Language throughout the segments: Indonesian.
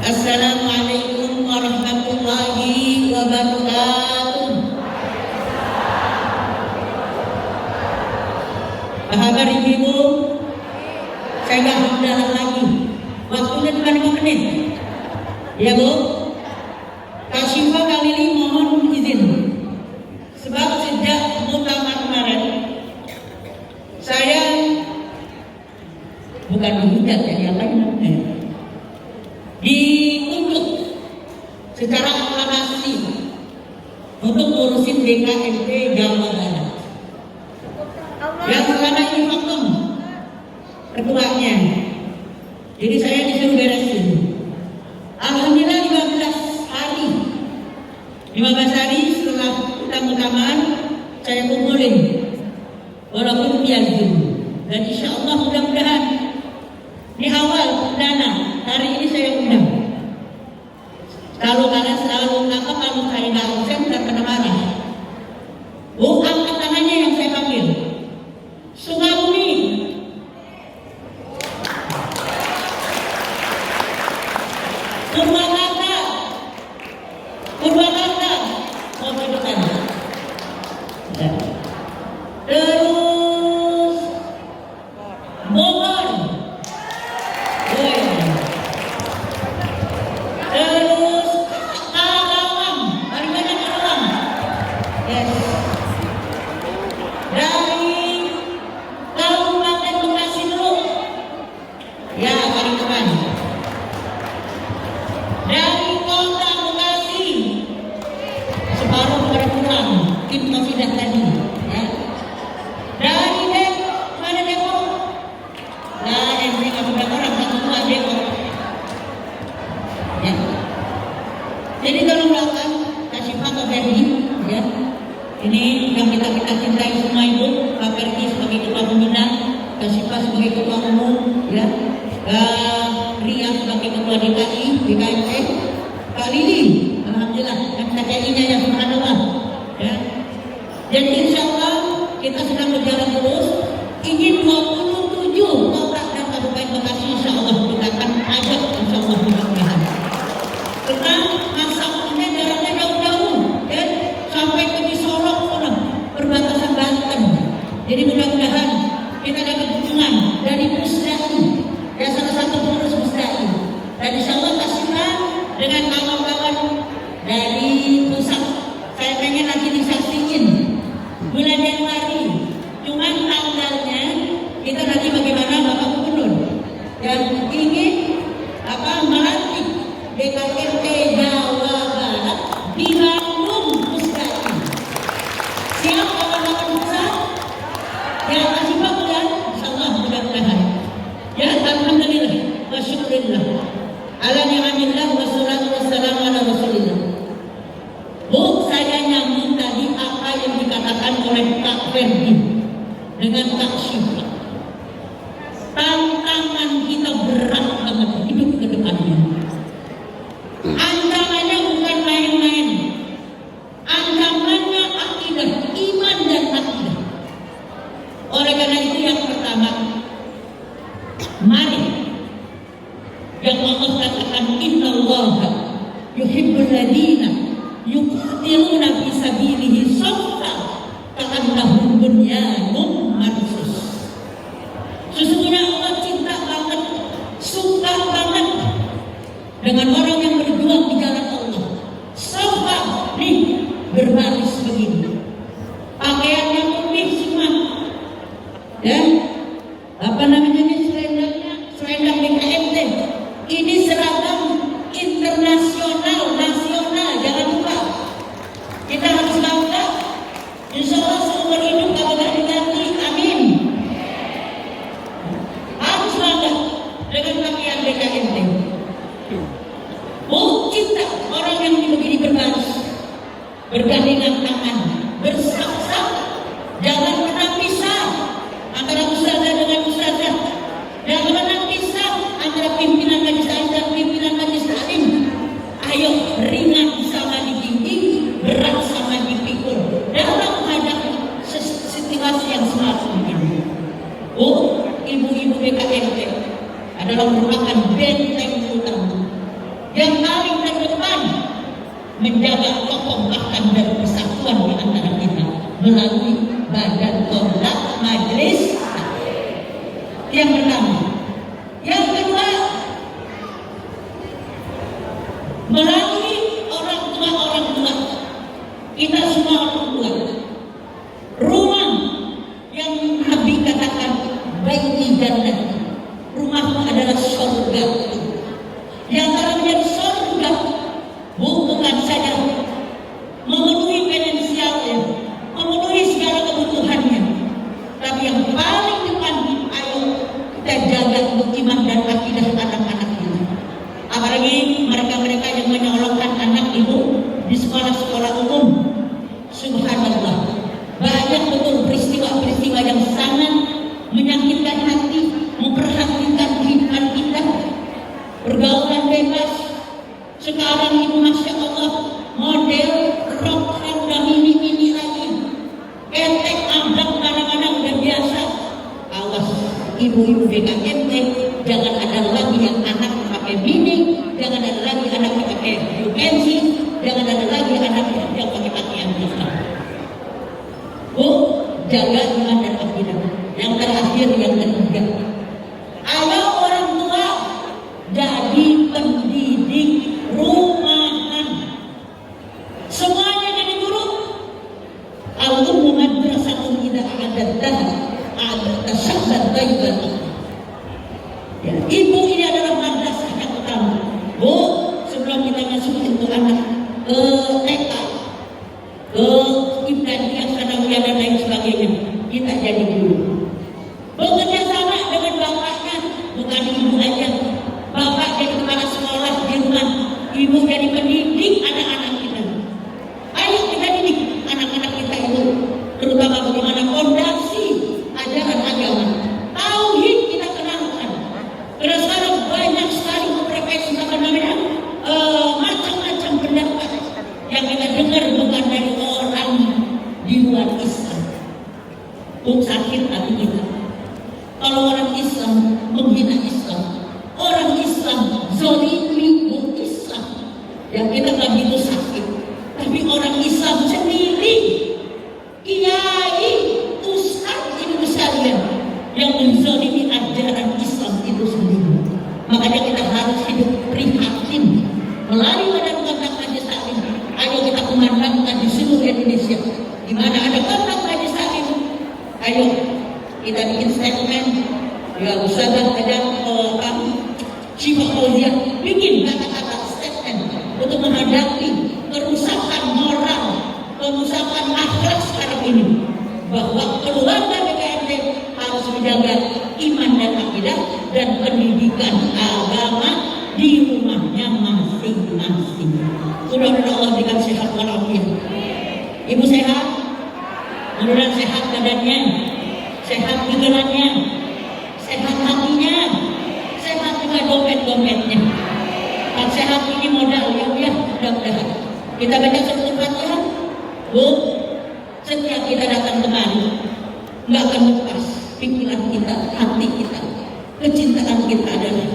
Assalamualaikum warahmatullahi wabarakatuh. Apa kabar ibu? Saya nggak mendalam lagi. Waktunya cuma 5 menit. Ya bu? Kak Syifa kali ini mohon izin. Sebab sejak muktamar kemarin saya bukan dihujat ya, yang lain ditunjuk secara aklamasi untuk ngurusin DKMP Jawa Barat yang sekarang ini vakum ketuanya. Jadi saya disuruh beresin. Alhamdulillah 15 hari setelah kita muktamar saya kumpulin walaupun via Zoom, dan insya Allah mudah-mudahan di awal perdana hari ini saya undang. Kalau kalian selalu nangkap, kalau saya nggak absen dan kena marah. Oh, angkat tangannya yang saya panggil. Sukabumi. Purwakarta. Oh, bukan. Terus Bogor. Terus Karawang. Paling banyak Karawang. Yes. Dari Kabupaten Bekasi dulu. Ya, paling depan. Dari Kota Bekasi separuh pada pulang, tim masih tadi. Ya. Dari Depok, mana Depok? Nah, MC kamu berapa orang? Satu dua Depok. Ya. Jadi tolong doakan Kak Syifa, Kak Ferdi, ya. Ini yang kita cintai semua ibu. Kak Ferdi sebagai ketua pembina, Kak Syifa sebagai ketua umum, ya. Kak Ria sebagai ketua DKI, DKMP, Kak Lili, alhamdulillah, dan KKI-nya yang subhanallah, ya. Jadi insya Allah kita sedang berjalan terus. Ingin 27 kota dan kabupaten Bekasi insya Allah kita akan ajak insya Allah mudah-mudahan. Karena masaknya jaraknya jauh-jauh, ya, sampai ke Sorong sana, perbatasan Banten. Jadi mudah-mudahan kita dapat dukungan dari Pusdai, ya, salah satu pengurus Pusdai. Dan insya Allah Kasihlah dengan kawan-kawan dari pusat. Saya pengen lagi disaksiin bulan Januari. Cuman tanggalnya kita nanti bagaimana Bapak Gubernur yang ingin melantik DKMP Jawa Barat di Bandung Pusdai. Siap kawan-kawan pusat? Ya, kasih Pak ya, insyaallah mudah-mudahan. Ya, alhamdulillah wa syukurillah. Ala ni'amillah wassalatu wassalamu ala rasulillah. Bu, saya nyambung tadi apa yang dikatakan oleh Kak Ferdi dengan Kak Syifa. Tantangan kita berat banget hidup ke depannya. Ancamannya bukan main-main. Ancamannya akidah, iman dan akidah. Oleh karena itu yang pertama, mari yang Allah katakan innallaha yuhibbul ladina yuqatiluna fi sabilihi shaffa ka'annahum bunyanun marsus. Sesungguhnya Allah cinta banget, suka banget dengan orang yang berjuang di jalan Allah. Shaffa, nih berbaris begini, pakaiannya putih semua, dan apa namanya ini, selendang DKMP. Ini seragam internasional, nasional, jangan lupa. Kita harus bangga. Insya Allah seumur hidup kalau nggak diganti, amin. Harus bangga dengan pakaian DKMP. Oh, kita orang yang begini berbaris, bergandengan tangan, bersaf-saf, jangan pernah pisah antara ustazah dengan ustazah, jangan pernah pisah antara pimpinan majelis dan menjaga kekompakan dan persatuan di antara kita melalui badan kontak majelis. Yang pertama. Yang kedua, melalui orang tua kita semua orang tua, rumah yang Nabi katakan baiti jannah, rumahmu adalah surga. Yang akan menjadi surga bukan saja memenuhi finansialnya, memenuhi segala kebutuhannya, tapi yang paling depan, ayo kita jaga iman dan akidah anak-anak kita. Apalagi mereka-mereka yang menyolongkan anak ibu di sekolah-sekolah umum. Subhanallah, banyak betul peristiwa-peristiwa yang sangat menyakitkan hati, memperhatikan kehidupan kita. Pergaulan bebas sekarang ini, masya Allah, model rock udah mini lagi, ketek abang mana-mana udah biasa. Awas ibu-ibu BKMT, jangan ada lagi yang anak pakai mini, jangan ada lagi anak pakai UNC, jangan ada lagi anak yang pakai pakaian hitam. Bu, jaga iman dan akidah. Yang terakhir, yang ketiga, ayo orang tua jadi pendidik rumahan. Semuanya jadi guru. Al-ummu madrasatun idza a'adatta syabban tayyiban. Ya, ibu ini adalah madrasah yang utama. Bu, sebelum kita masuk itu anak ke TK, ke ibtida'iyah, sanawiyah dan lain sebagainya, kita jadi guru. Bekerja sama dengan bapaknya, bukan ibu aja. Bapak jadi kepala sekolah di rumah, ibu jadi pendidik anak-anak kita. Ayo kita didik anak-anak kita itu, terutama bagaimana fondasi ajaran agama. Tauhid kita kenalkan. Karena sekarang banyak sekali macam-macam pendapat yang kita dengar bukan dari orang di luar Islam. Sakit hati kita kalau orang Islam menghina Islam, orang Islam zalimi Islam, yang kita nggak begitu sakit. Tapi orang Islam sendiri, kiai, ustaz ibu sekalian, yang menzalimi ajaran Islam itu sendiri. Makanya kita harus hidup prihatin melalui badan kontak majelis taklim. Ayo kita kumandangkan di seluruh Indonesia, di mana ada kontak majelis taklim. Ayo kita bikin statement. Ya, Ustazah ada Syifa Fauzia bikin kata-kata statement untuk menghadapi kerusakan moral, kerusakan akhlak sekarang ini, bahwa keluarga BKMT harus menjaga iman dan akidah dan pendidikan agama di rumahnya masing-masing. Mudah-mudahan Allah berikan sehat walafiat. Ibu sehat, mudah-mudahan sehat badannya, sehat pikirannya, sehat hatinya, sehat juga dompet-dompetnya. Kan sehat ini modal ya, mudah-mudahan. Kita baca surat Al-Fatihah. Bu, setiap kita datang kemari, nggak akan lepas pikiran kita, hati kita, kecintaan kita adalah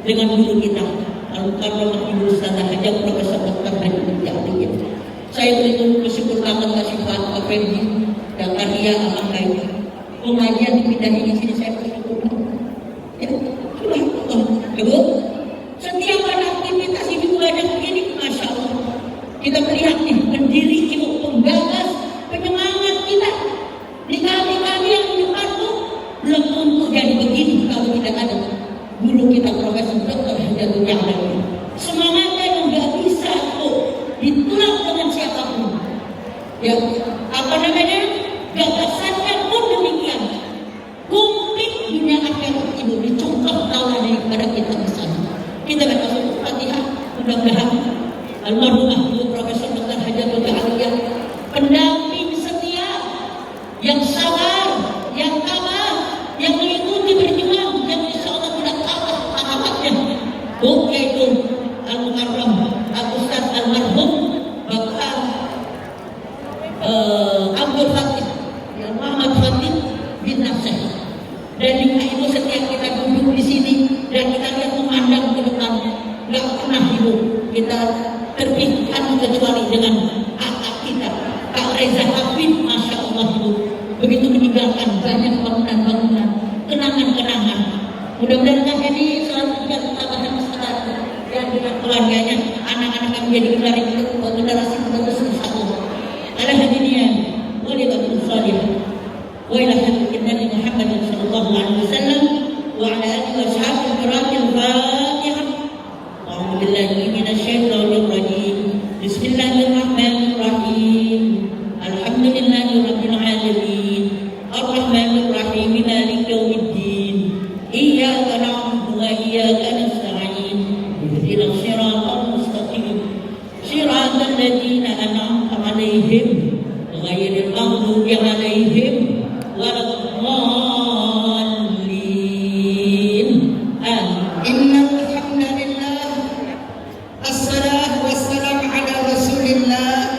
dengan guru kita. Al-Karramah Ibu Ustazah Haja Profesor Dr. Haji Mujahidin. Saya betul bersyukur banget kasih Pak Fendi dan Karya Alangkah ini. Pengajian dipindahin di sini, saya bersyukur banget. Ya, Ibu, setiap ada aktivitas ibu ada begini, masya Allah. Kita melihat nih pendiri ibu, penggagas, penyemangat kita. Di kami yang di depanmu belum tentu jadi begini kalau tidak ada guru kita Profesor Dr. Hajatul Yahya. Semangatnya yang nggak bisa tuh ditolak dengan siapapun. Ya, apa namanya? Gagasannya pun demikian. Komplit dunia akhirat ibu dicontoh tauladan kepada kita bersama. Kita baca surat Fatihah, mudah-mudahan almarhumah Ibu Profesor Dr. Hajatul Yahya, pendamping setia, yang sabar, yang tabah, yang mengikuti berjuang, yang insya Allah tidak kalah pahalanya. Yaitu Al-Mukarram Al-Ustaz Almarhum Bapak Abdul Fatih, yang Muhammad Fatih bin Nasir. Dan juga itu setiap kita duduk di sini dan kita lihat memandang ke depan, nggak pernah ibu kita terpikir Mudah-mudahan Kak Hedi selalu juga tambahan sesuatu dan dengan keluarganya, anak-anak yang menjadi generasi penerus satu. Ala hadirin, wa lillahi salih. Wa ila hadratin Nabi Muhammad sallallahu alaihi wasallam wa ala alihi wa sahbihi al-Fatihah. A'udzu billahi minasy syaithanir rajim. Bismillahirrahmanirrahim. Alhamdulillahi rabbil alamin. Ar-Rahmanir Rahim. Maliki yaumiddin. Iyyaka na'budu wa iyyaka nasta'in. Ihdinas siratal mustaqim. Siratal ladzina an'amta 'alaihim ghairil maghdubi 'alaihim waladdallin. Innal hamdalillah assalatu wassalamu ala rasulillah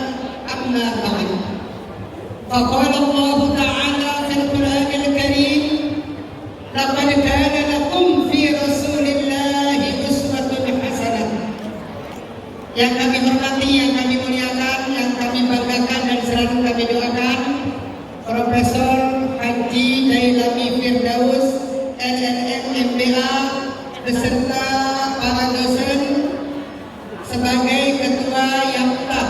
amma ba'd. Faqala Allah ta'ala fil Qur'anil Karim, laqad kana lakum fi rasulillahi uswatun hasanah. Yang kami hormati, yang kami muliakan, yang kami banggakan dan selalu kami doakan, Profesor Haji Dailami Firdaus LLM MBA beserta para dosen sebagai ketua YAPTA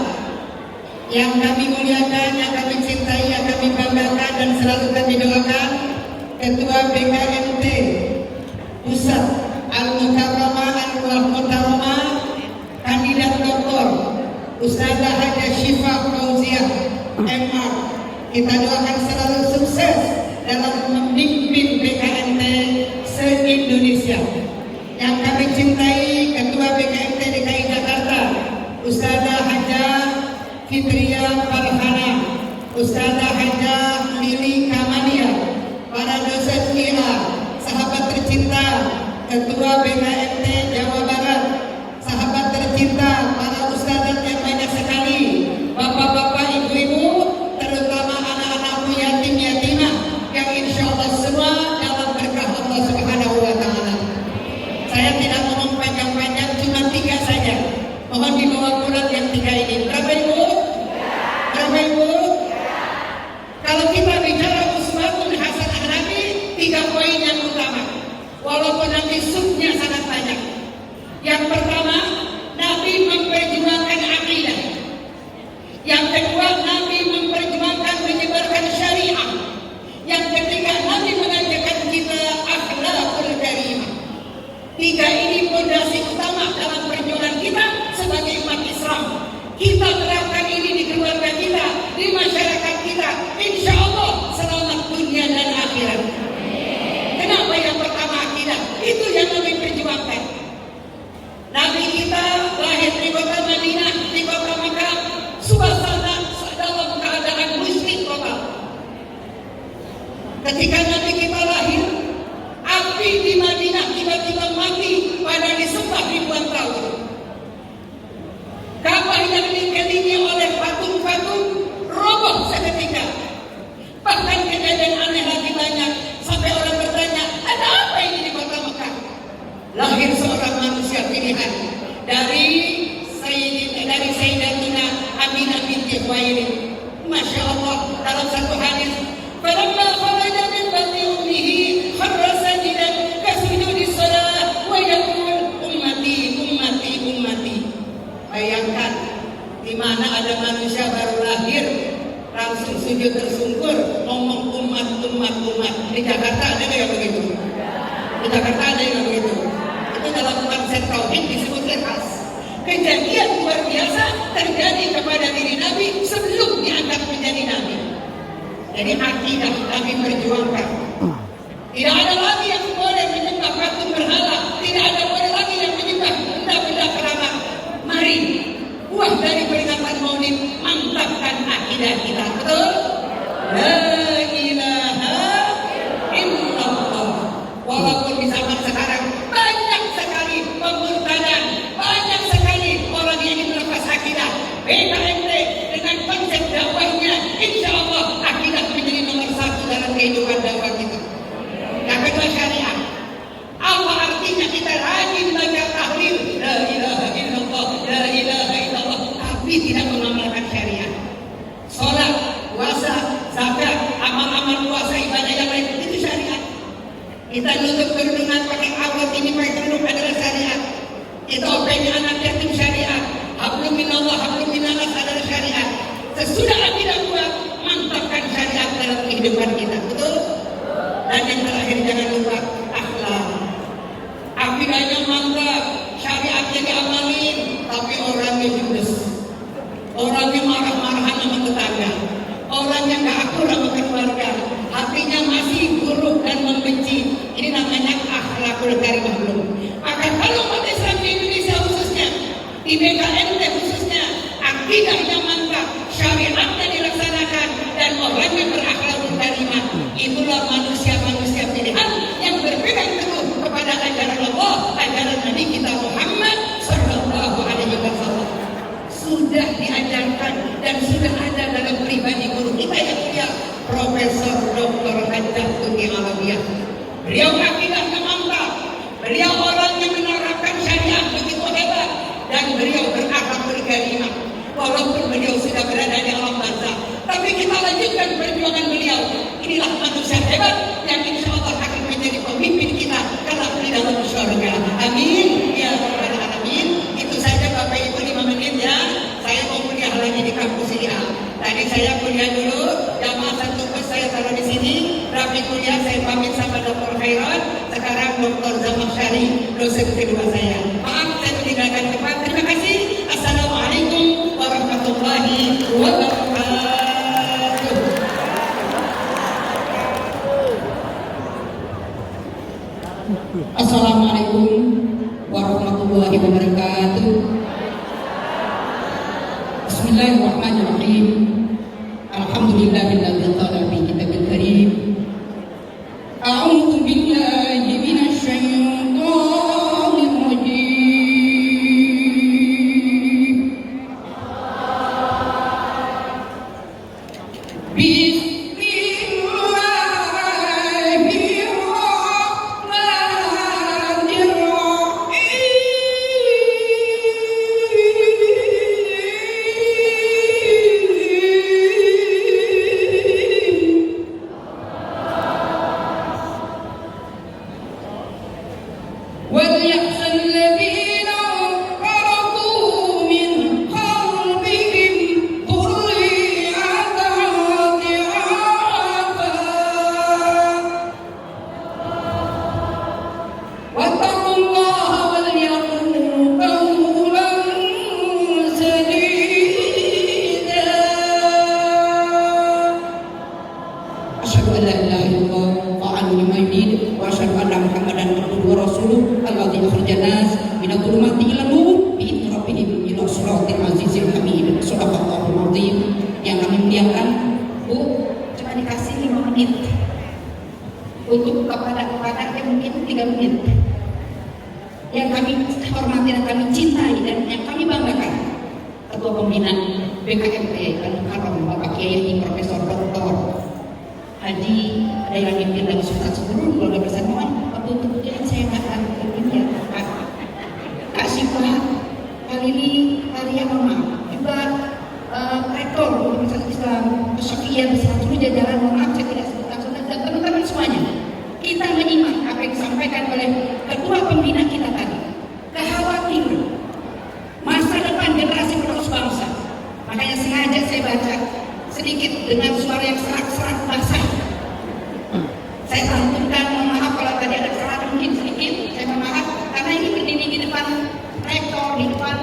yang kami muliakan, yang kami cintai, yang kami banggakan dan selalu kami doakan, Ketua BKMT Pusat Al-Mukarramah Al-Mukarramah Kandidat Doktor Ustazah Haja Syifa Fauziah MA. Kita doakan selalu sukses dalam memimpin BKMT se-Indonesia. Yang kami cintai Ketua BKMT DKI Jakarta Ustazah Haja Fitria Farhana, Ustazah Haja Lili Kamalia, para dosen IRA, sahabat tercinta Ketua BKMT Jawa Barat, sahabat tercinta para ustazah yang banyak sekali, bapak-bapak, ibu-ibu, terutama anak-anakku yatim-yatimah yang insya Allah semua dalam berkah Allah Subhanahu wa Ta'ala. Saya tidak ngomong panjang-panjang, cuma 3 saja. Mohon dibawa Quran yang 3 ini. Berapa ibu? Berapa ibu? Kalau kita bicara uswatun hasanah Nabi, 3 poin yang utama. Walaupun nanti subnya sangat banyak. Yang pertama, Nabi memperjuangkan akidah. Yang kedua, Nabi memperjuangkan menyebarkan syariah. Yang ketiga, Nabi mengajarkan kita akhlakul karimah. 3 ini fondasi utama dalam perjuangan kita sebagai umat Islam. Kita terapkan ini di keluarga kita, di masyarakat kita. Insya Allah selamat dunia dan akhirat. Kenapa yang pertama akidah? Itu yang Nabi perjuangkan. Nabi kita lahir di kota Madinah, di kota Makkah, suasana dalam keadaan musyrik total. Ketika Nabi kita lahir, api di Madinah tiba-tiba mati pada disembah ribuan tahun. Ka'bah yang dikelilingi oleh patung-patung roboh seketika. Bahkan kejadian aneh lagi banyak, sampai orang bertanya, ada apa ini di kota Mekah? Lahir seorang manusia pilihan dari Sayyidatina Aminah binti Khuwailid. Masya Allah, dalam satu hadis, falamma kharaja min batni ummihi kharra sajidan kasujudi shalah wa yaqul ummati ummati ummati. Bayangkan di mana ada manusia baru lahir langsung sujud tersungkur ngomong umat umat umat. Di Jakarta ada nggak yang begitu? Di Jakarta ada yang begitu? Itu dalam konsep tauhid disebut khas. Kejadian luar biasa terjadi kepada diri Nabi sebelum diangkat menjadi Nabi. Jadi akidah Nabi perjuangkan. Tidak ada lagi yang boleh menyembah patung berhala. Tidak ada boleh lagi yang menyembah benda-benda keramat. Mari, buah dari peringatan Maulid, mantapkan akidah kita. Betul? La ilaha illallah. Walaupun di zaman sekarang banyak sekali pemurtadan, banyak sekali orang yang ingin melepas akidah. BKMT dengan konsep dakwahnya, insya Allah akidah menjadi nomor 1 dalam kehidupan dakwah kita. Yang kedua, syariah. Apa artinya kita rajin baca tahlil la ilaha illallah, la ilaha illallah, tapi tidak mengamalkan syariah. Salat, puasa, zakat, amal-amal puasa, ibadah yang lain, itu syariat. Kita nutup kerudungan pakai adanya anak yatim syariat, hablum minallah, hablum minallah, sadar syariat. Sesudah akidah kuat, mantapkan syariat dalam kehidupan kita. Betul? Dan yang terakhir jangan lupa akhlak. Akidahnya mantap, syariatnya diamalin, tapi orangnya judes. Orangnya marah-marahan sama tetangga. Orangnya gak akur sama keluarga. Hatinya masih buruk dan membenci. Ini namanya akhlakul karimah belum. Maka kalau umat Islam di Indonesia khususnya, di BKMT khususnya, akidahnya mantap, syariatnya dilaksanakan, dan orangnya berakhlakul karimah, itulah manusia-manusia pilihan yang berpegang teguh kepada ajaran Allah, ajaran Nabi kita Muhammad sallallahu alaihi wasallam. Sudah diajarkan dan sudah ada dalam pribadi guru kita yang mulia Profesor Dr. Hajjah Tuti Alawiyah. Beliau akidahnya mantap, beliau orang yang menerapkan syariat begitu hebat, dan beliau berakhlakul karimah. Walaupun beliau sudah berada di alam barzah, tapi kita lanjutkan perjuangan beliau. Inilah manusia hebat yang insya Allah akan menjadi pemimpin kita kelak di dalam surga. Amin ya rabbal alamin. Itu saja Bapak Ibu 5 menit ya. Saya mau kuliah lagi di kampus ini. Tadi saya kuliah dulu, jamaah satu kos saya taruh di sini. Rapi kuliah saya pamit sama Dr. Khairat. Sekarang Dr. Zamakhsyari, dosen kedua saya. Maaf saya meninggalkan tempat. Terima kasih. Assalamualaikum warahmatullahi wabarakatuh. Assalamualaikum warahmatullahi wabarakatuh. Bismillahirrahmanirrahim. Alhamdulillahilladzi qala fi kitabil karim. A'udzu billahi minasy syaithanir rajim. Yang kami muliakan, Bu, cuma dikasih 5 menit untuk kepada yang mungkin 3 menit. Yang kami hormati dan kami cintai dan yang kami banggakan, Ketua Pembina BKMT Al-Mukarram Bapak Kiai Profesor Dr. Haji Daerah Mimpin dan Sultan Sebelum keluarga besar mohon untuk jangan saya katakan ini ya Kak Syifa Khalili Arya Mama juga rektor Universitas Islam Syakiyah besar dulu jajaran, mohon maaf saya tidak sebut langsung, dan teman-teman semuanya, kita menyimak apa yang disampaikan oleh ketua pembina kita tadi. Kekhawatiran masa depan generasi penerus bangsa, makanya sengaja saya baca sedikit dengan suara yang serak-serak basah. Saya santunkan, mohon maaf kalau tadi ada kesalahan mungkin sedikit, saya mohon maaf karena ini berdiri di depan rektor, di depan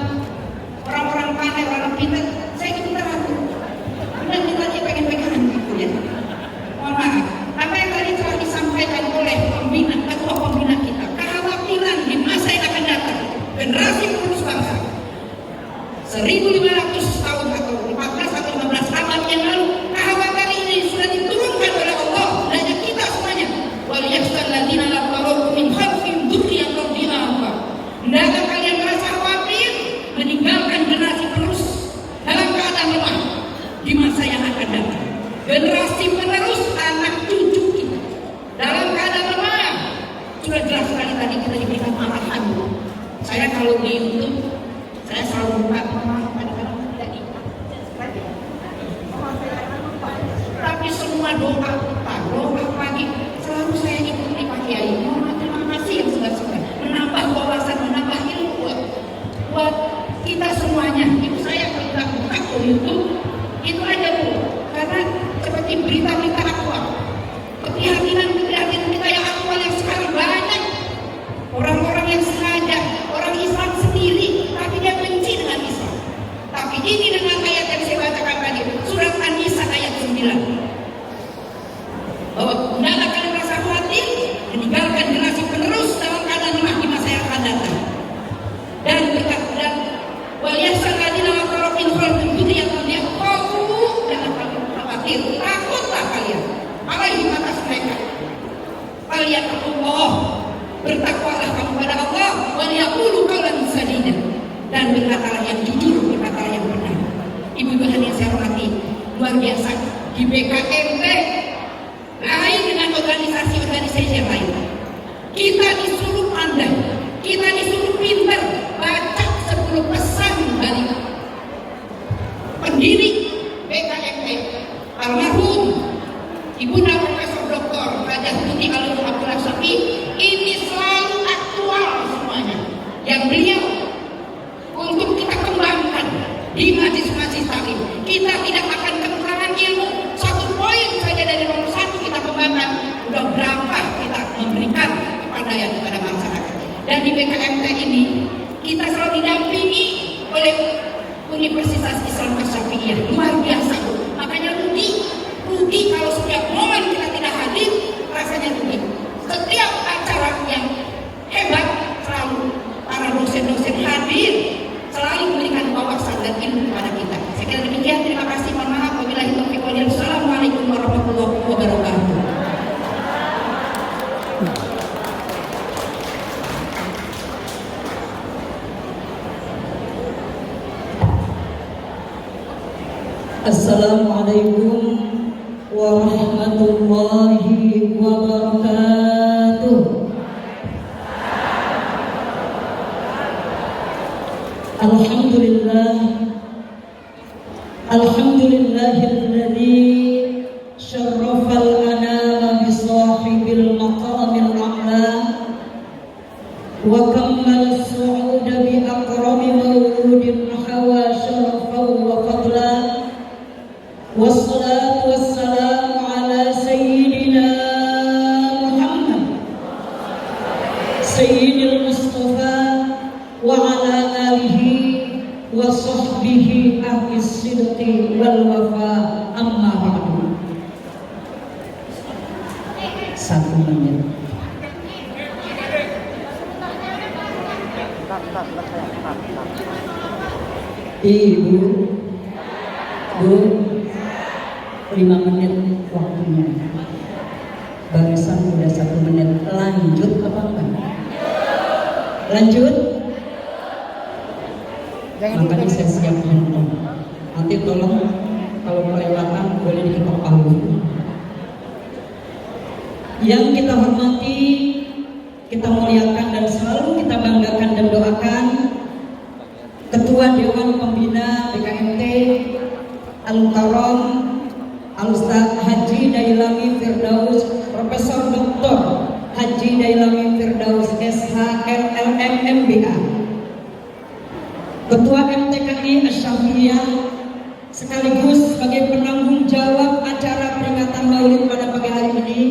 orang-orang pandai, orang pintar. Saya itu ragu. Dan kita tadi pengen pegangan gitu ya. Mohon maaf. Apa yang tadi telah disampaikan oleh pembina, ketua pembina kita, kekhawatiran di masa yang akan datang, generasi penerus bangsa. 1500 tahun atau 14 atau 15 abad yang lalu, kekhawatiran ini sudah diturunkan oleh Allah dan kita semuanya. Waliyahsal ladina la tarawhu min khalfihim dzurriyyatan dhilafah. Hendaklah kalian merasa khawatir meninggalkan generasi penerus dalam keadaan lemah di masa yang akan datang. Generasi penerus anak cucu kita dalam keadaan lemah. Sudah jelas sekali tadi kita diberikan arahan. Saya kalau di YouTube saya selalu buka kadang-kadang Bertakwalah kamu pada Allah, wa yaqulu qawlan sadida, dan berkatalah yang jujur, berkatalah yang benar. Ibu-ibu hadirin saya hormati, luar biasa di BKMT lain dengan organisasi-organisasi yang lain. Kita disuruh pandai, kita disuruh pintar, baca 10 pesan dari pendiri BKMT almarhum Ibunda Profesor Dr. Hajah Tuti Alif Abdullah Syafi. Ini selalu aktual semuanya yang beliau untuk kita kembangkan di majlis-majlis taklim. Kita tidak akan kekurangan ilmu. Satu poin saja dari nomor 1 kita kembangkan, udah berapa kita memberikan kepandaian kepada masyarakat. Dan di BKMT ini kita selalu didampingi oleh Universitas Islam Asy-Syafi'iyah. Luar biasa, makanya rugi kalau setiap momen kita tidak hadir, rasanya rugi. Setiap acara yang hebat selalu para dosen-dosen hadir, selalu memberikan wawasan dan ilmu kepada kita. Saya kira demikian, terima kasih, mohon maaf, wabillahi taufiq wal hidayah. Assalamualaikum warahmatullahi wabarakatuh. Assalamualaikum warahmatullahi wabarakatuh. Alhamdulillah, alhamdulillahilladzi syarrafal anama bi sahibil maqamil a'la wa kammal su'uda bi akrami mawludin hawa syarafan wa fadla. Wassalatu wassalamu ala sayyidina Muhammad sayyidil Mustafa wa ala alihi wa sahbihi ahli sidqi wal wafa, amma ba'du. 1 menit. Ibu, Bu, 5 menit waktunya. Barusan udah 1 menit. Lanjut apa enggak? Lanjut? Makanya saya siap nonton. Nanti tolong kalau kelewatan boleh diketok palu. Yang kita hormati, kita muliakan dan selalu kita banggakan dan doakan Ketua Dewan Pembina BKMT Al-Mukarram Al-Ustaz Haji Dailami Firdaus, Profesor Dr. Haji Dailami Firdaus SH LLM MBA, Ketua MTKI Asy-Syafi'iyah, sekaligus sebagai penanggung jawab acara peringatan Maulid pada pagi hari ini,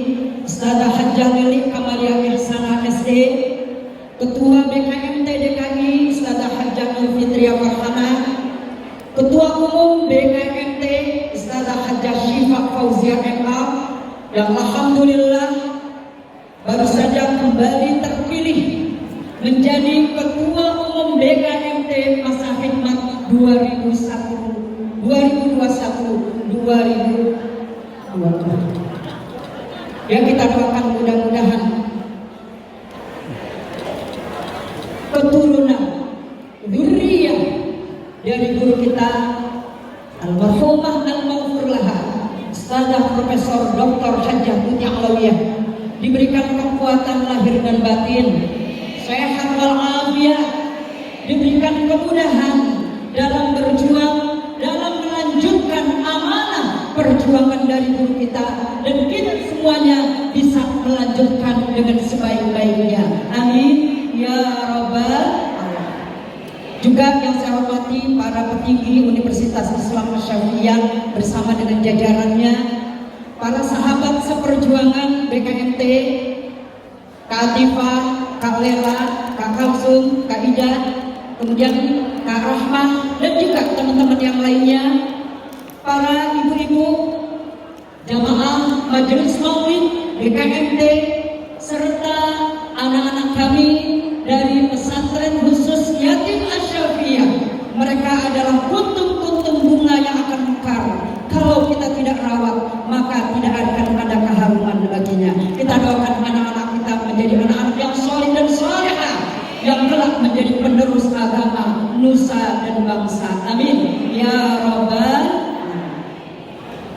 Ustazah Hajjah Lili Kamalia Ihsana SD, Ketua BKMT DKI Ustazah Hajjah Fitria Farhana, Ketua Umum BKMT Ustazah Hajjah Syifa Fauzia MA, yang alhamdulillah baru saja kembali terpilih menjadi Ketua Umum BKMT Masa Hikmat 2021-2022. Ya, kita doakan mudah-mudahan keturunan dzurriyyah dari guru kita almarhumah al-maghfurlaha Ustazah Profesor Dr. Hajjah Tuti Alawiyah diberikan kekuatan lahir dan batin, sehat walafiat, diberikan kemudahan dalam berjuang, dalam melanjutkan amanah perjuangan dari guru kita, dan kita semuanya bisa melanjutkan dengan sebaik-baiknya. Amin ya rabbal alamin. Juga yang saya hormati para petinggi Universitas Islam Asy-Syafi'iyah bersama dengan jajarannya, para sahabat seperjuangan BKMT, Kak Atifah, Kak Lela, Kak Kalsum, Kak Ida, kemudian Kak Rahmah, dan juga teman-teman yang lainnya, para ibu-ibu, jamaah Majelis Maulid BKMT, serta anak-anak kami dari pesantren khusus Yatim Asy-Syafi'iyah. Mereka adalah kuntum-kuntum bunga yang akan mekar. Kalau kita tidak rawat, maka tidak akan ada keharuman baginya. Kita doakan anak-anak kita menjadi anak-anak yang soleh nusa dan bangsa. Amin ya rabbal.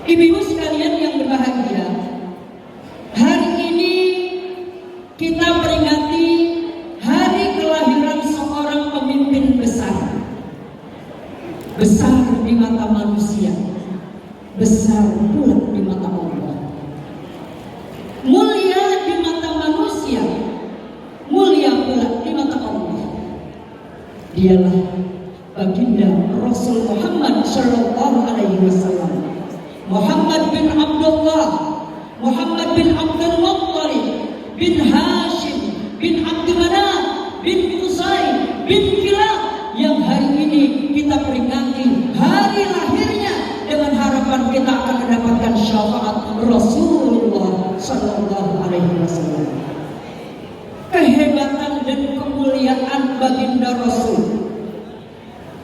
Ibu-ibu sekalian yang berbahagia, hari ini kita peringati hari kelahiran seorang pemimpin besar. Besar di mata manusia, besar pula di mata Allah. Mulia di mata manusia, mulia pula di mata Allah. Dialah baginda Rasul Muhammad sallallahu alaihi wasallam, Muhammad bin Abdullah, Muhammad bin Abdul Muttalib, bin Hashim, bin Abdul Manaf, bin Qusay, bin Kilab, yang hari ini kita peringati hari lahirnya dengan harapan kita akan mendapatkan syafaat Rasulullah sallallahu alaihi wasallam. Kehebatan dan kemuliaan baginda Rasul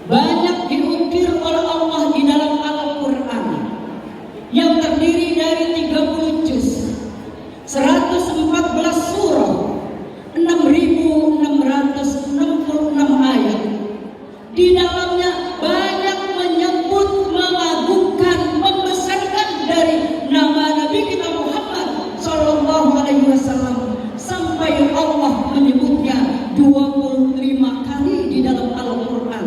banyak diukir oleh Allah di dalam Al-Quran yang terdiri dari 30 juz, 114 surah, 6.666 ayat. Di dalamnya banyak menyebut, mengagungkan, membesarkan dari nama Nabi kita Muhammad sallallahu alaihi wasallam, sampai Allah menyebutnya 25 kali di dalam Al-Quran.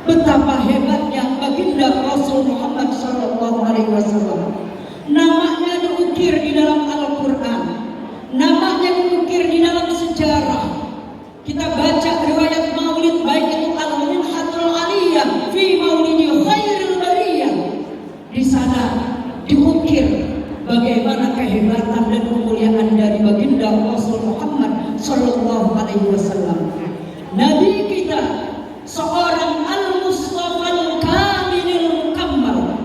Betapa hebatnya baginda Rasul Muhammad sallallahu alaihi wasallam. Namanya diukir di dalam Al-Quran, namanya diukir di dalam sejarah. Kita baca riwayat Maulid, baik itu Al-Minhatul Aliyah fi Maulidi Khairil Bariyah. Di sana diukir bagaimana kehebatan dan kemuliaan dari baginda Rasul Muhammad sallallahu alaihi wasallam. Nabi kita seorang Al-Mustafa Al-Kamilul Mukammal,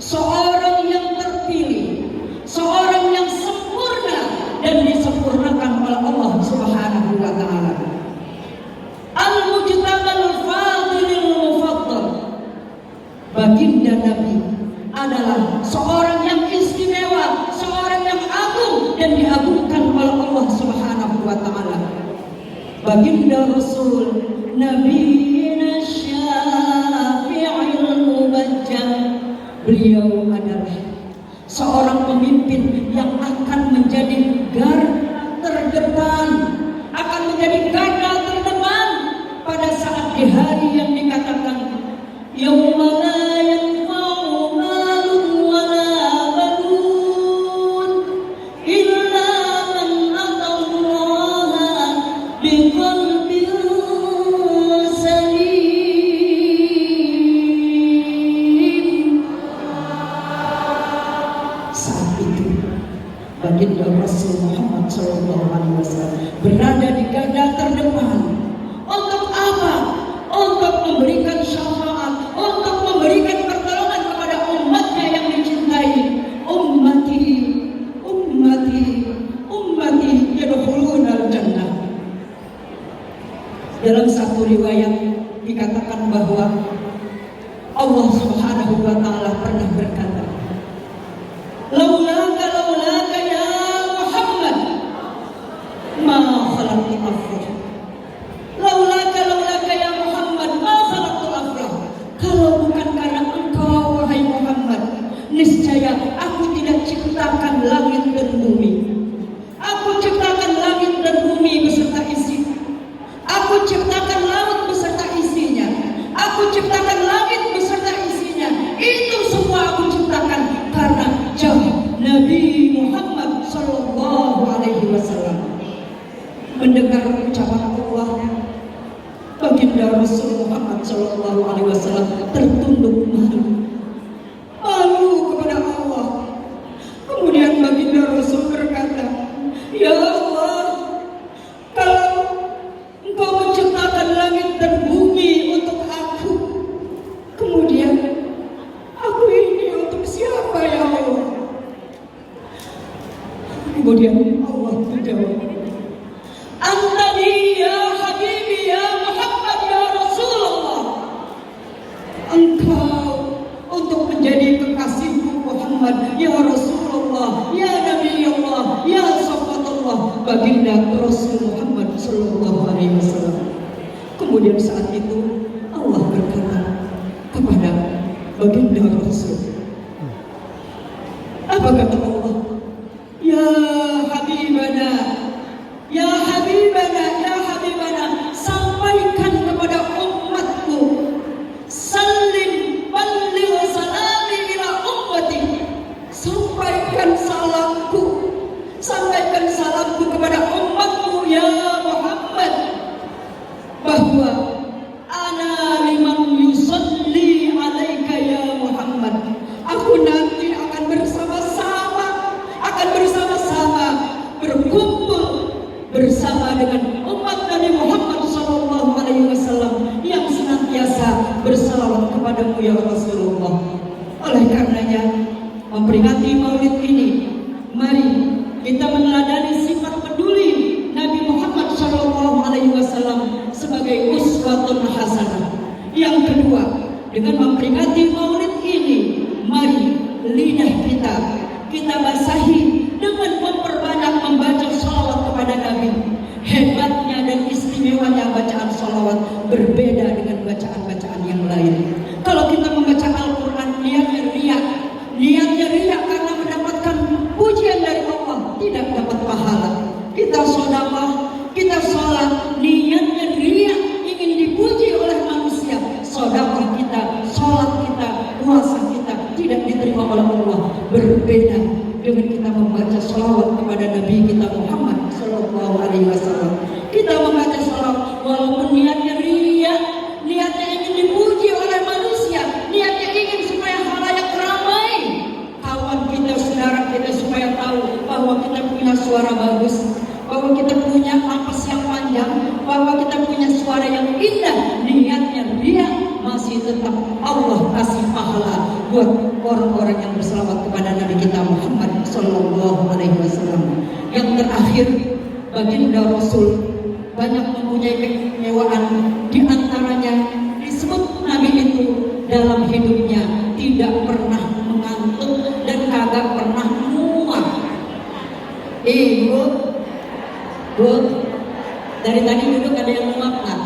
seorang yang terpilih, seorang yang sempurna dan disempurnakan oleh Allah Subhanahu wa taala. Al-Mujtabal Fadilul Mufaddal, baginda Nabi adalah seorang yang istimewa, seorang yang agung dan diagungkan oleh Allah Subhanahu wa taala. Baginda Rasul Nabiyina Syafi'il Mubajjal, beliau adalah seorang pemimpin yang akan menjadi garda terdepan, akan menjadi garda terdepan pada saat di hari yang dikatakan yauma la yanfa'u malun wala banun illa man atallaha biqalbin salim. Saat itu baginda Rasul Muhammad sallallahu alaihi wasallam berada di garda terdepan. Untuk apa? Untuk memberikan syafaat, untuk memberikan pertolongan kepada umatnya yang dicintai. Ummati, ummati, ummati yadkhulunal jannah. Dalam satu riwayat dikatakan bahwa Allah Subhanahu wa taala pernah berkata, laulaka laulaka ya Muhammad ma khalaqtu afrah. Laulaka laulaka ya Muhammad ma khalaqtu afrah. Kalau bukan karena engkau wahai Muhammad, niscaya aku tidak ciptakan langit dan bumi. Aku ciptakan langit dan bumi beserta isinya. Aku ciptakan laut beserta isinya. Aku ciptakan langit beserta isinya. Itu semua aku ciptakan karena jauh Nabi Muhammad sallallahu alaihi wasallam. Mendengar ucapan Allah, baginda Rasul Muhammad sallallahu alaihi wasallam tertunduk malu. Malu kepada Allah. Kemudian baginda Rasul berkata, ya Allah, kalau Engkau menciptakan langit dan bumi untuk aku, kemudian aku ini untuk siapa ya Allah? Kemudian Allah menjawab, Antani ya Habibi ya Muhammad ya Rasulullah. Engkau untuk menjadi kekasihku Muhammad ya Rasulullah, ya Nabi Allah, ya Sahabatullah, baginda Rasul Muhammad sallallahu alaihi wasallam. Kemudian saat itu Apa kata Allah? Ya Habibana, ya Habibana, ya Habibana, sampaikan kepada umatku, salim balligh salami ila ummati, sampaikan salamku kepada umatku ya Muhammad, bahwa ana liman yusalli alaika ya Muhammad, aku nanti akan bersama-sama berkumpul bersama dengan umat Nabi Muhammad SAW yang senantiasa bersalawat kepadamu ya Rasulullah. Oleh karenanya, memperingati Maulid ini, mari kita meneladani sifat peduli Nabi Muhammad SAW sebagai uswatun hasanah. Yang kedua, dengan memperingati Maulid ini, mari lidah kita basahi dengan memperbanyak membaca sholawat kepada Nabi. Hebatnya dan istimewanya bacaan sholawat berbeda dengan bacaan-bacaan yang lain. Kalau kita membaca Al-Quran niatnya riak karena mendapatkan pujian dari Allah, tidak dapat pahala. Kita sedekah, kita sholat, niatnya riak ingin dipuji oleh manusia. Sedekah kita, sholat kita, puasa kita tidak diterima oleh Allah. Berbeda dengan kita membaca sholawat kepada Nabi kita Muhammad Sallallahu Alaihi Wasallam. Kita membaca sholawat walaupun niatnya riya, niatnya ingin dipuji oleh manusia, niatnya ingin supaya halayak ramai, kawan kita, saudara kita supaya tahu bahwa kita punya suara bagus, bahwa kita punya nafas yang panjang, bahwa kita punya suara yang indah. Niatnya riya, masih tetap Allah kasih pahala buat orang-orang yang berselawat kepada Nabi kita Muhammad Sallallahu Alaihi Wasallam. Yang terakhir, baginda Rasul banyak mempunyai kemewaan. Di antaranya disebut Nabi itu dalam hidupnya tidak pernah mengantuk dan kagak pernah muak. Bu, dari tadi duduk ada yang muak nggak?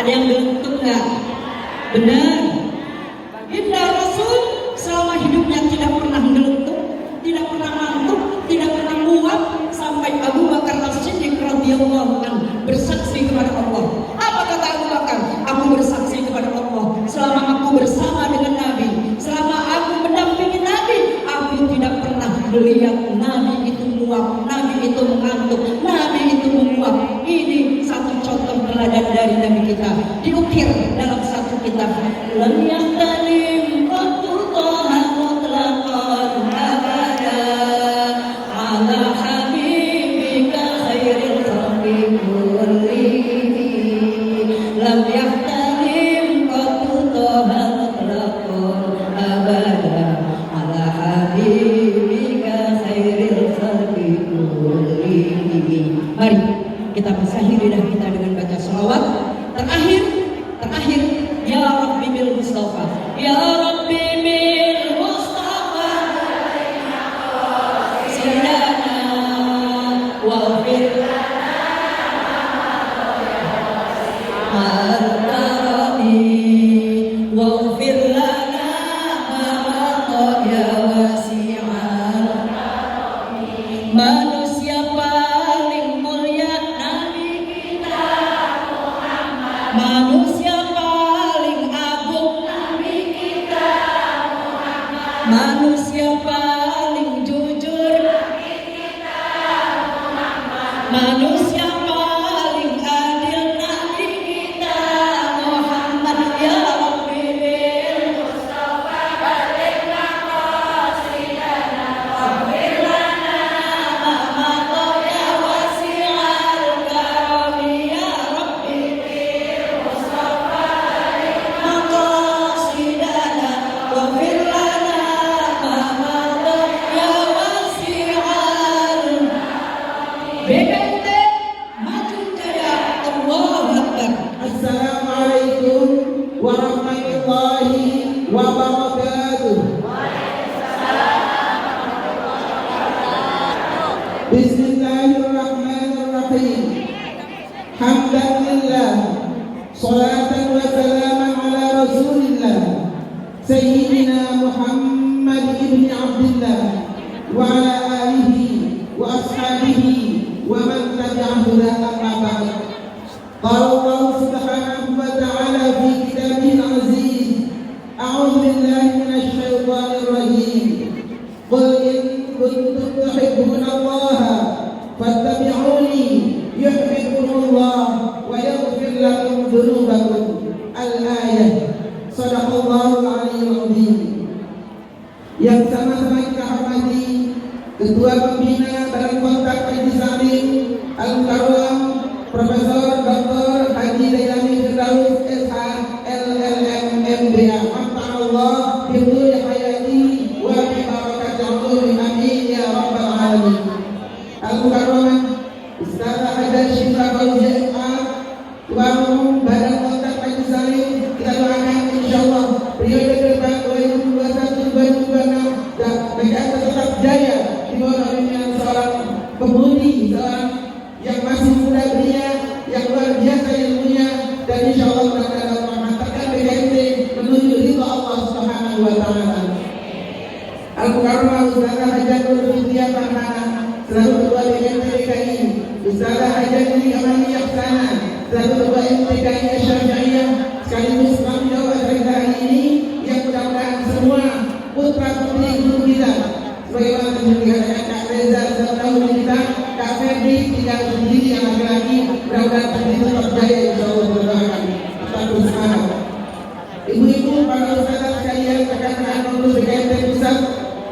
Ada yang gelentuk nggak? Benar. Baginda Rasul selama hidupnya tidak pernah gelentuk, tidak pernah ngantuk, tidak pernah muak, sampai Abu Bakar As-Siddiq radhiyallahu anhu bersaksi kepada Allah. Apa kata Abu Bakar? Aku bersaksi kepada Allah, selama aku bersama dengan Nabi, selama aku mendampingi Nabi, aku tidak pernah melihat Nabi itu muak, Nabi itu mengantuk, Nabi itu menguap. Ini satu contoh teladan dari Nabi kita, diukir dalam satu kitab. Lam yahtalim qattu taha mutlaqan abada ala habibika khairil khalqi kullihim. Lam yahtalim qattu taha mutlaqan abada ala habibika khairil khalqi kullihim. Mari kita basahi lidah kita dengan baca sholawat. Terakhir, ya Rabbi bil Mustafa, ya Rabbi bil Mustafa, silana wafir al-karami wafir lana ma ya wasi'al. Manusia paling mulia Nabi kita Muhammad, manusia paling agung Nabi kita Muhammad, manusia paling jujur Nabi kita Muhammad, manusia paling adil Nabi kita Muhammad. Ya Rabbi bil Mustafa balik maqasidana wafir lana ma ya wasi'al karami. Ya Rabbi bil Mustafa balik maqasidana wafir lana ma ya wasi'al. BKT maju jaya. Allahu Akbar. Assalamualaikum warahmatullahi wabarakatuh. Bismillahirrahmanirrahim. Hamdan lillah, salatan wa salaman ala rasulillah. سيدنا محمد بن عبد الله وعلى آله وأصحابه ومن تبع هداه أما بعد. قال الله سبحانه وتعالى في كتابه العزيز: أعوذ بالله من الشيطان الرجيم. قل إن كنتم تحبون الله فاتبعوني يحببكم الله ويغفر لكم ذنوبكم. Al-Ayah. Sadaqallahul Aliyyul Azim. Yang sama-sama kita hormati Ketua Pembina Badan Kontak Haji Salim Al-Mukarram Profesor Dr. Haji Dailami Firdaus SH LLM MBA. Manta'allah bidhuri hayati wa bibarakati umuri amin ya rabbal alamin. Al-Mukarram Ustazah Hajar Syifa Fauzia Ketua Umum Badan Kontak Haji Salim, kita doakan insyaallah periode ke depan 2021-2026 dan mereka tetap jaya di bawah pimpinan seorang pemudi, seorang yang masih muda belia, yang luar biasa ilmunya, dan insyaallah mudah-mudahan Allah menghantarkan BKMT menuju ridha Allah Subhanahu wa taala. Al-Mukarramah Ustazah Hajar Fitriah Farhana selaku Ketua BKMT DKI, Ustazah Hajar Amani Yaksana selaku Ketua MTKI Asy-Syafi'iyah, sekaligus kami doa hari ini yang mudah-mudahan semua putra putri guru kita sebagaimana dikatakan Kak Reza setahun kita, Kak Ferdi tinggal sendiri yang laki-laki, mudah-mudahan kami tetap jaya insyaallah. Berdoakan kita bersama. Ibu-ibu, para ustazah sekalian, rekan-rekan pengurus BKMT Pusat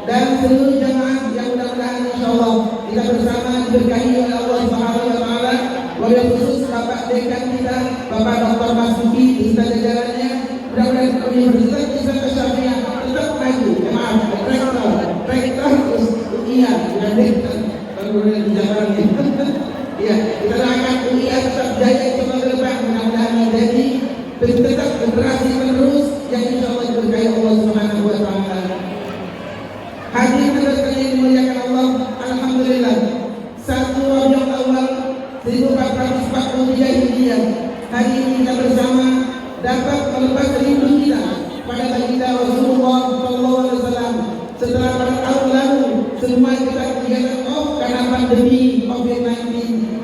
dan seluruh jamaah yang mudah-mudahan insyaallah kita bersama diberkahi oleh Allah Subhanahu wa taala. Wabil khusus Bapak Dekan kita, Bapak Dr. Masuki beserta jajarannya, mudah-mudahan Universitas Islam Asy-Syafi'iyah tetap maju. Rektor UIA dan Dekan kemudian di jabarannya. Ya, kita doakan UIA tetap jaya coba ke depan, mudah-mudahan menjadi tetap generasi penerus yang insyaallah diberkahi Allah Subhanahu wa taala. Hadirin sekalian dimuliakan Allah, alhamdulillah 1 Rabiul Awal 1443 Hijriah, hari ini kita bersama dapat melepas rindu kita pada baginda Rasulullah SAW. Setelah pada tahun lalu semua kita kegiatan off karena pandemi COVID-19,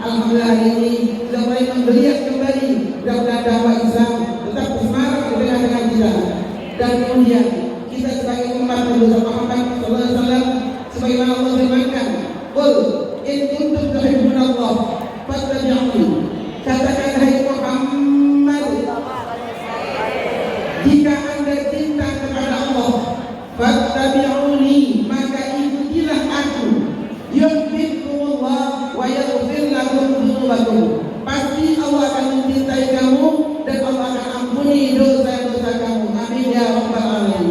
alhamdulillah hari ini sudah mulai menggeliat kembali. Mudah-mudahan dakwah Islam tetap bersemangat di tengah-tengah kita. Dan kemudian kita sebagai umat Nabi Muhammad SAW, sebagaimana Allah firmankan, "Qul in kuntum tuhibbunallah fattabi'uni." Katakan hai Muhammad, jika Anda cinta kepada Allah, fattabi'uni, maka ikutilah aku. Yuhibbukumullah wa yaghfir lakum dzunubakum. Pasti Allah akan mencintai kamu dan Allah akan ampuni dosa-dosa kamu. Amin ya rabbal alamin.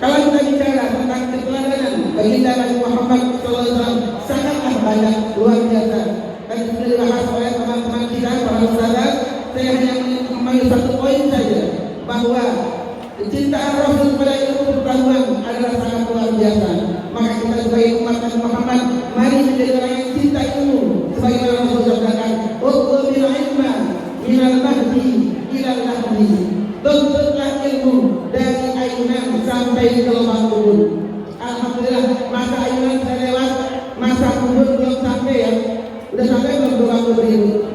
Kalau kita bicara tentang keteladanan baginda Nabi Muhammad SAW, sangatlah banyak, luar biasa. Dan sudah dibahas oleh teman-teman kita, para ustazah. Saya hanya mengambil satu poin saja, bahwa kecintaan Rasul kepada ilmu pengetahuan adalah sangat luar biasa. Maka kita sebagai umat Nabi Muhammad, mari menjadi orang yang cinta ilmu. Sebagaimana Rasul katakan, "Utlubil ilma minal mahdi ilal lahdi." Tuntutlah ilmu dari ayunan sampai ke lubang kubur. Alhamdulillah, masa ayunan sudah lewat, masa kubur belum sampai ya. Udah sampai belum lubang kubur itu?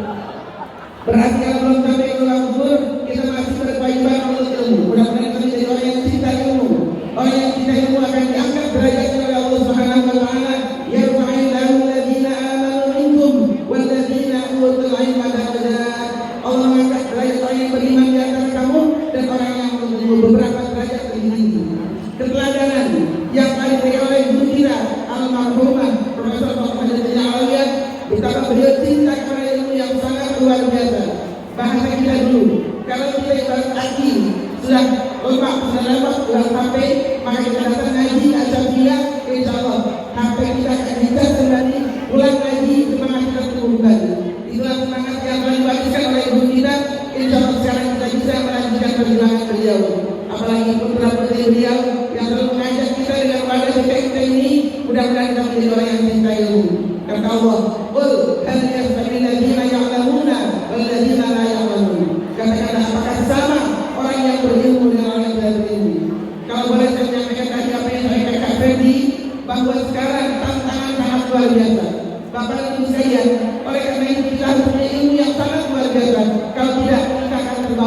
Berarti kalau belum sampai ke lubang kubur, kita masih berkewajiban untuk ilmu. Mudah-mudahan kita menjadi orang yang cinta ilmu. Orang yang cinta ilmu akan diangkat derajatnya oleh Allah Subhanahu wa taala. Yarfa'illahu alladziina aamanu minkum walladziina utul ilma darajat. Allah mengangkat derajat orang yang beriman di antara kamu dan orang yang beberapa derajat lebih tinggi. Keteladanan yang diberikan oleh guru kita almarhumah Profesor Dr. Haji Alawiyah, betapa beliau cinta kepada ilmu yang sangat luar biasa. Bahasa kita dulu, kalau kita ibarat haji sudah lepas, sudah lewat, sudah sampai, maka kita datang ngaji Asy-Syafi'iyah, insyaallah HP kita akan dicas kembali, pulang ngaji, semangat kita tumbuh kembali. Itulah semangat yang telah dibagikan oleh ibu kita. Insyaallah sekarang kita bisa melanjutkan perjuangan beliau. Apalagi putra-putri beliau yang selalu mengajak kita dengan wadah BKMT ini, mudah-mudahan kita menjadi orang yang cinta ilmu. Kata Allah, "Qul hal yastawil ladzina ya'lamuna wal ladzina la ya'lamun." Katakanlah, apakah sama orang yang berilmu dengan orang yang tidak berilmu?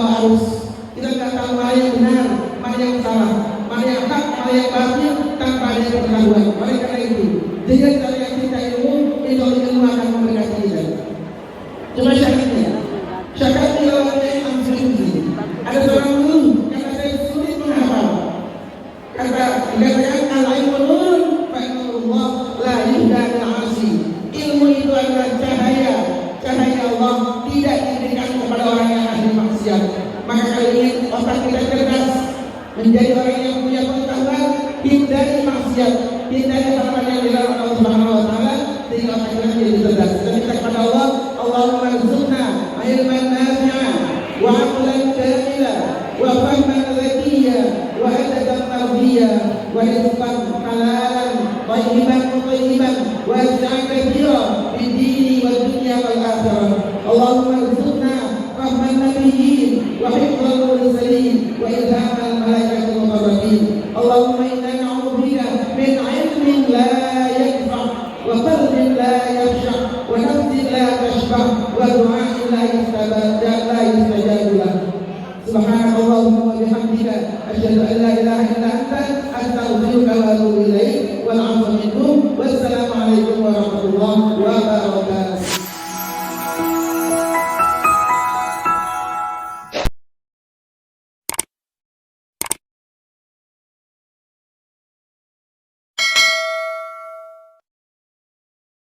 bawah arus. Kita nggak tahu mana yang benar, mana yang salah, mana yang hak, mana yang batil tanpa ada pengetahuan. Oleh karena itu, dengan cara yang kita ilmu akan memberkati kita. Cuma syaratnya lawan yang ambil. Ada seorang guru kata saya sulit menghafal. Dikatakan alaih menurun, fa'inullah la yuhdana al-asi. Ilmu itu adalah cahaya Allah, tidak diberikan kepada orang yang ahli maksiat. Maka kali ini otak kita cerdas, menjadi orang yang punya pengetahuan, hindari maksiat, hindari hal-hal yang dilarang Allah Subhanahu wa taala, sehingga otak kita menjadi cerdas. Kita minta kepada Allah, Allahumma rzuqna ilman nafi'an wa 'aqlan kamila wa fahman zakiyya wa hadadan tarbiyya wa rizqan halalan thayyiban wa ajran katsira fid dini wad dunya wal akhirah. Allahumma rzuqna fahman nabiyyin wa hifdzal mursalin wa ilhamal malaikatil muqarrabin. Allahumma inna na'udzubika min 'ilmin la yanfa' wa qalbin la yakhsha wa nafsin la tashba' wa du'a'in la yustajabu lah. Subhanallahumma wa bihamdika asyhadu an la ilaha illa anta astaghfiruka wa atubu ilaik.